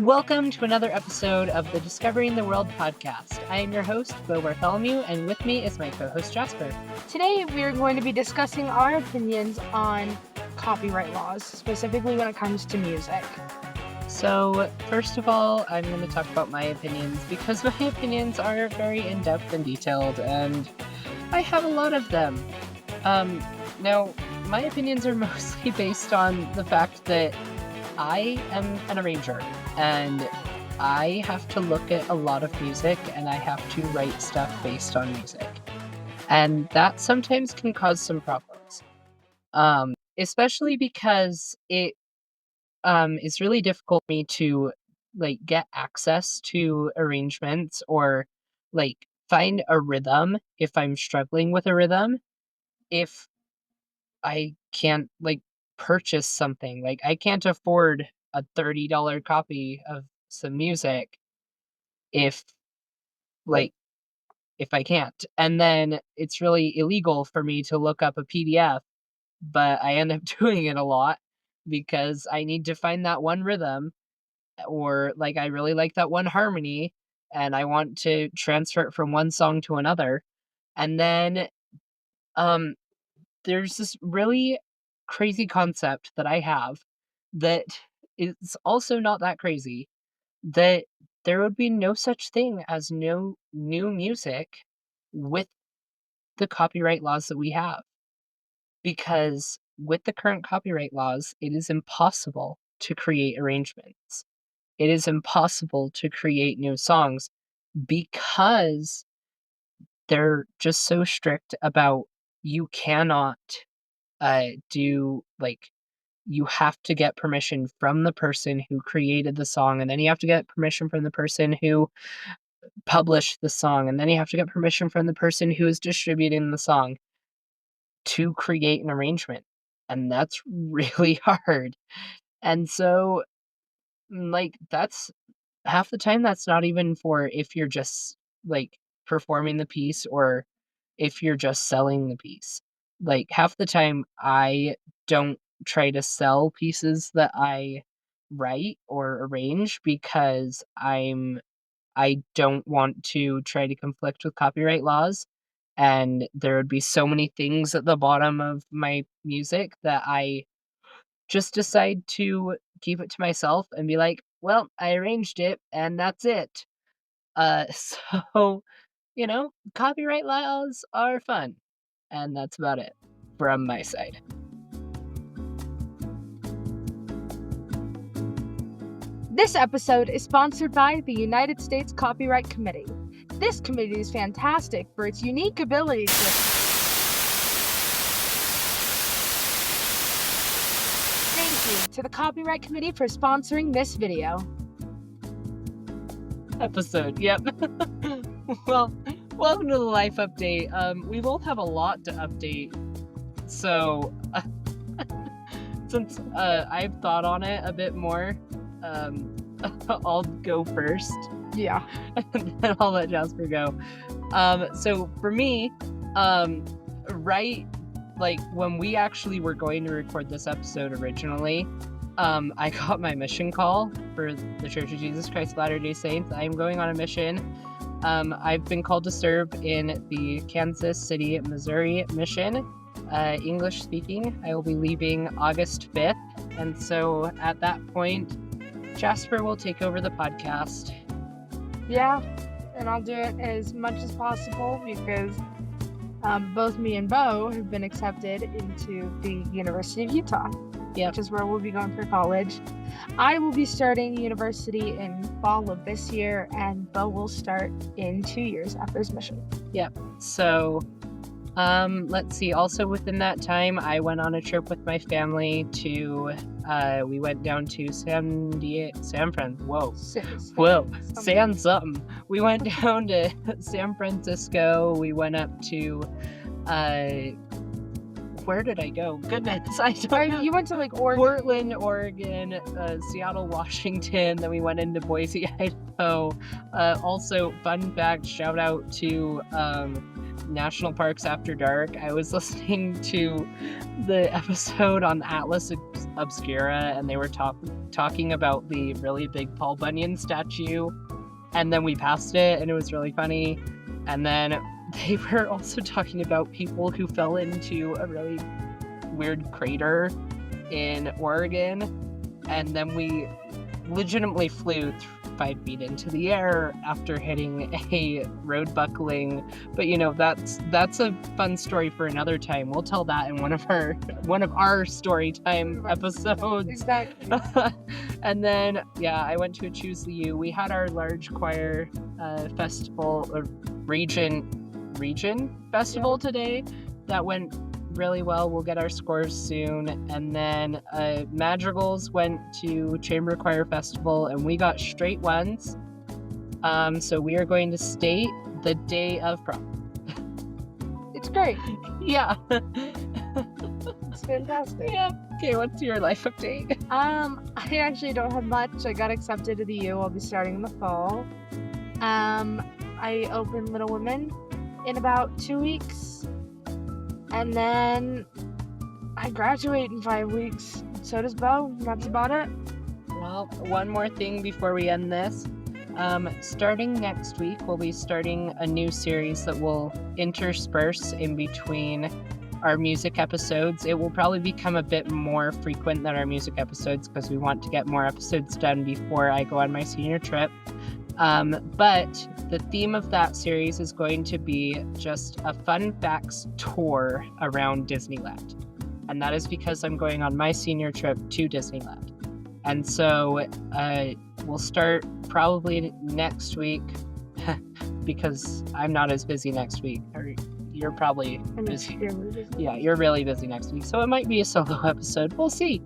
Welcome to another episode of the Discovering the World podcast. I am your host, Bo Bartholomew, and with me is my co-host, Jasper. Today, we are going to be discussing our opinions on copyright laws, specifically when it comes to music. So, first of all, I'm going to talk about my opinions because my opinions are very in-depth and detailed, and I have a lot of them. Now, my opinions are mostly based on the fact that I am an arranger, and I have to look at a lot of music, and I have to write stuff based on music. And that sometimes can cause some problems. Especially because it is really difficult for me to get access to arrangements or find a rhythm if I'm struggling with a rhythm if I can't purchase something. Like I can't afford a $30 copy of some music if like if I can't. And then it's really illegal for me to look up a PDF, but I end up doing it a lot because I need to find that one rhythm, or I really like that one harmony and I want to transfer it from one song to another. And then um there's this really crazy concept that I have that is also not that crazy, that there would be no such thing as no new music with the copyright laws that we have. Because with the current copyright laws, it is impossible to create arrangements. It is impossible to create new songs because they're just so strict about you cannot do you have to get permission from the person who created the song, and then you have to get permission from the person who published the song, and then you have to get permission from the person who is distributing the song to create an arrangement. And that's really hard. And so that's half the time that's not even for if you're just performing the piece or if you're just selling the piece. Like half the time I don't try to sell pieces that I write or arrange because I don't want to try to conflict with copyright laws, and there would be so many things at the bottom of my music that I just decide to keep it to myself and be like, well, I arranged it and that's it. So, copyright laws are fun. And that's about it from my side. This episode is sponsored by the United States Copyright Committee. This committee is fantastic for its unique ability to... Thank you to the Copyright Committee for sponsoring this video. Episode, yep. Well, welcome to the life update. We both have a lot to update. So, since I've thought on it a bit more, I'll go first. Yeah. And then I'll let Jasper go. So for me, right, when we actually were going to record this episode originally, I got my mission call for the Church of Jesus Christ of Latter-day Saints. I'm going on a mission. I've been called to serve in the Kansas City, Missouri mission, English speaking. I will be leaving August 5th. And so at that point, Jasper will take over the podcast. Yeah, and I'll do it as much as possible because both me and Bo have been accepted into the University of Utah, which is where we'll be going for college. I will be starting university in fall of this year, and Bo will start in 2 years after his mission. Yep. So, let's see. Also within that time, I went on a trip with my family to, we went down to San something. We went down to San Francisco. We went up to, where did I go? Goodness, I don't know. You went to Oregon. Portland, Oregon, Seattle, Washington. Then we went into Boise, Idaho. Also, fun fact, shout out to National Parks After Dark. I was listening to the episode on Atlas Obscura, and they were talking about the really big Paul Bunyan statue, and then we passed it, and it was really funny. And then they were also talking about people who fell into a really weird crater in Oregon, and then we legitimately flew 5 feet into the air after hitting a road buckling. But that's a fun story for another time. We'll tell that in one of our story time episodes. Exactly. And then I went to a Choose the U. We had our large choir festival or region festival today. That went really well. We'll get our scores soon. And then Madrigals went to Chamber Choir Festival, and we got straight ones. So we are going to state the day of prom. It's great. Yeah. It's fantastic. Yeah. Okay, what's your life update? I actually don't have much. I got accepted to the U. I'll be starting in the fall. I open Little Women in about 2 weeks. And then I graduate in 5 weeks. So does Bo. That's about it. Well, one more thing before we end this. Starting next week, we'll be starting a new series that will intersperse in between our music episodes. It will probably become a bit more frequent than our music episodes because we want to get more episodes done before I go on my senior trip. But the theme of that series is going to be just a fun facts tour around Disneyland. And that is because I'm going on my senior trip to Disneyland. And so we'll start probably next week because I'm not as busy next week. Or you're probably busy. Yeah, you're really busy next week. So it might be a solo episode. We'll see.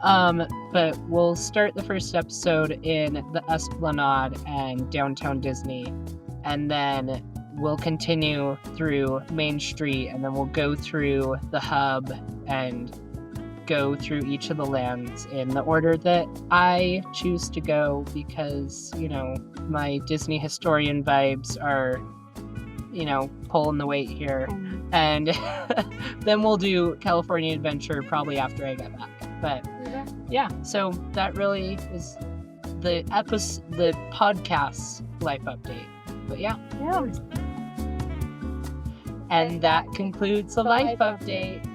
But we'll start the first episode in the Esplanade and Downtown Disney. And then we'll continue through Main Street. And then we'll go through the hub and go through each of the lands in the order that I choose to go because, my Disney historian vibes are, pulling the weight here. And then we'll do California Adventure probably after I get back. But yeah, so that really is the podcast's life update. But yeah. And that concludes the life update.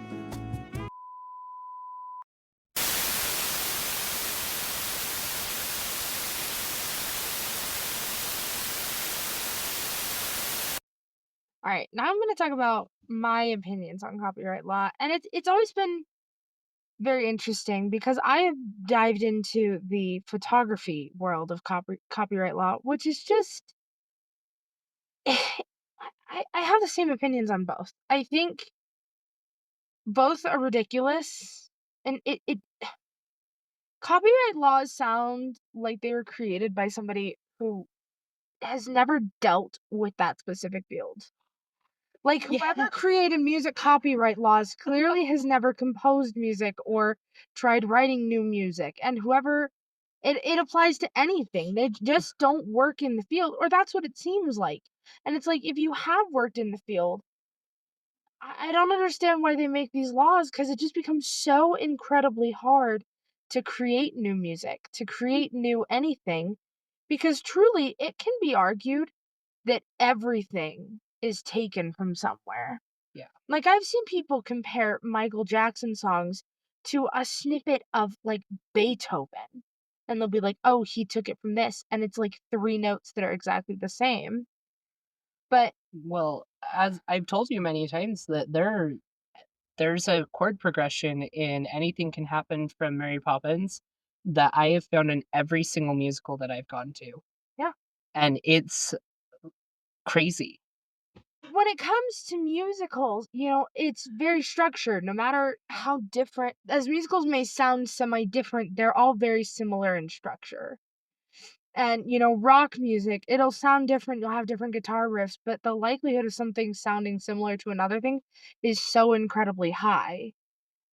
All right, now I'm going to talk about my opinions on copyright law, and it's always been very interesting because I have dived into the photography world of copyright law, which is just I have the same opinions on both. I think both are ridiculous, and it copyright laws sound like they were created by somebody who has never dealt with that specific field. Like, whoever created music copyright laws clearly has never composed music or tried writing new music. And whoever, it applies to anything. They just don't work in the field, or that's what it seems like. And it's like, if you have worked in the field, I don't understand why they make these laws, because it just becomes so incredibly hard to create new music, to create new anything, because truly, it can be argued that everything is taken from somewhere. Yeah. Like, I've seen people compare Michael Jackson songs to a snippet of, like, Beethoven. And they'll be like, oh, he took it from this. And it's like 3 notes that are exactly the same. But, well, as I've told you many times, that there's a chord progression in Anything Can Happen from Mary Poppins that I have found in every single musical that I've gone to. Yeah. And it's crazy. When it comes to musicals, it's very structured. No matter how different, as musicals may sound semi-different, they're all very similar in structure. And, rock music, it'll sound different, you'll have different guitar riffs, but the likelihood of something sounding similar to another thing is so incredibly high.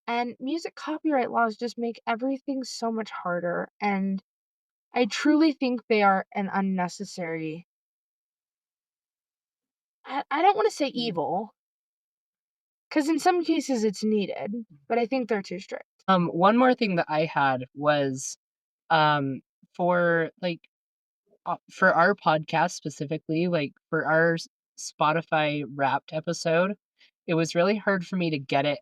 And music copyright laws just make everything so much harder, and I truly think they are an unnecessary, I don't want to say evil, Because in some cases it's needed, but I think they're too strict. One more thing that I had was, um, for like for our podcast specifically, like for our Spotify Wrapped episode, it was really hard for me to get it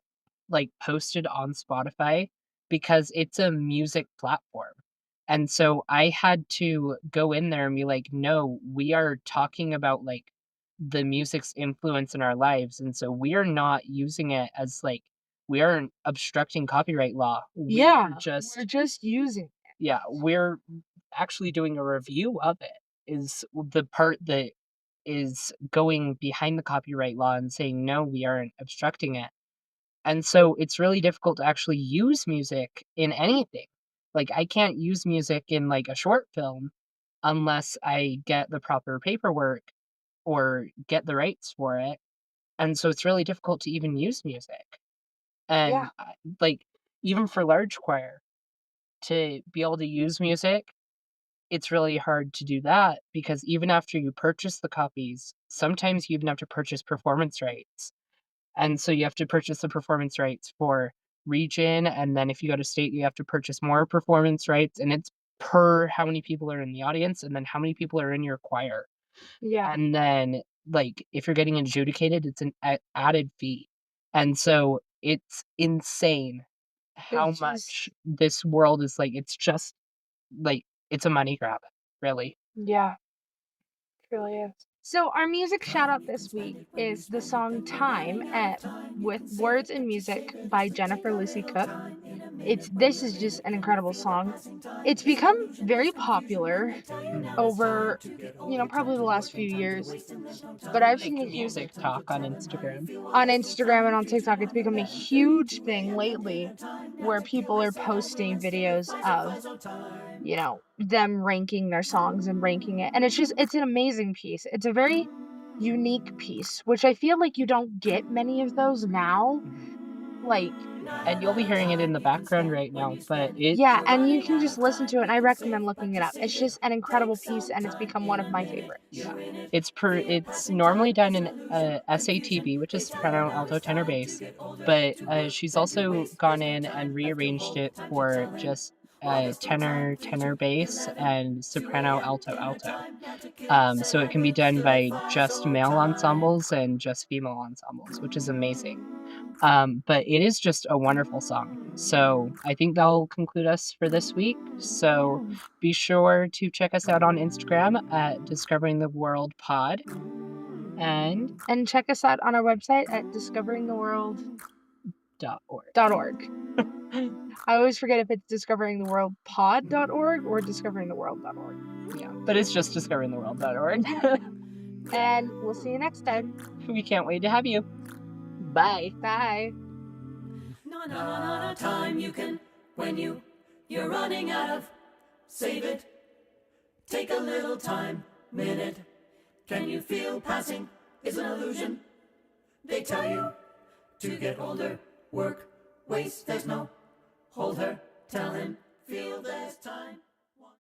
like posted on Spotify because it's a music platform. And so I had to go in there and be like, no, we are talking about like the music's influence in our lives. And so we are not using it as like, we aren't obstructing copyright law. Yeah, We're just, we're just using it. yeah, we're actually doing a review of it, is the part that is going behind the copyright law and saying, no, we aren't obstructing it. And so it's really difficult to actually use music in anything. Like I can't use music in like a short film unless I get the proper paperwork or get the rights for it. And so it's really difficult to even use music. Yeah. And like even for large choir to be able to use music, it's really hard to do that because even after you purchase the copies, sometimes you even have to purchase performance rights. And so you have to purchase the performance rights for region, and then if you go to state, you have to purchase more performance rights, and it's per how many people are in the audience and then how many people are in your choir. Yeah. And then like if you're getting adjudicated, it's an added fee. And so it's insane how It's much this world is like it's just like it's a money grab, really. Yeah. It really is. So our music shout out this week is the song Time with words and music by Jennifer Lucy Cook. This is just an incredible song. It's become very popular over, probably the last few years. But I've seen Like a huge music talk on Instagram. on Instagram and on TikTok. It's become a huge thing lately where people are posting videos of, them ranking their songs and ranking it. And it's an amazing piece. It's a very unique piece, which I feel like you don't get many of those now. Like, And you'll be hearing it in the background right now, but yeah, and you can just listen to it, and I recommend looking it up. It's just an incredible piece, and it's become one of my favorites. Yeah. It's normally done in SATB, which is soprano, alto, tenor, bass, but she's also gone in and rearranged it for just tenor, tenor, bass, and soprano, alto, alto. So it can be done by just male ensembles and just female ensembles, which is amazing. But it is just a wonderful song. So I think that'll conclude us for this week. So be sure to check us out on Instagram at Discovering the World Pod. And check us out on our website at discoveringtheworld.org. I always forget if it's discoveringtheworldpod.org or discoveringtheworld.org. Yeah, but it's just discoveringtheworld.org. And we'll see you next time. We can't wait to have you. Bye. Bye. No time you can when you're running out of. Save it. Take a little time, minute. Can you feel passing is an illusion? They tell you to get older, work, waste, there's no. Hold her, tell him, feel there's time.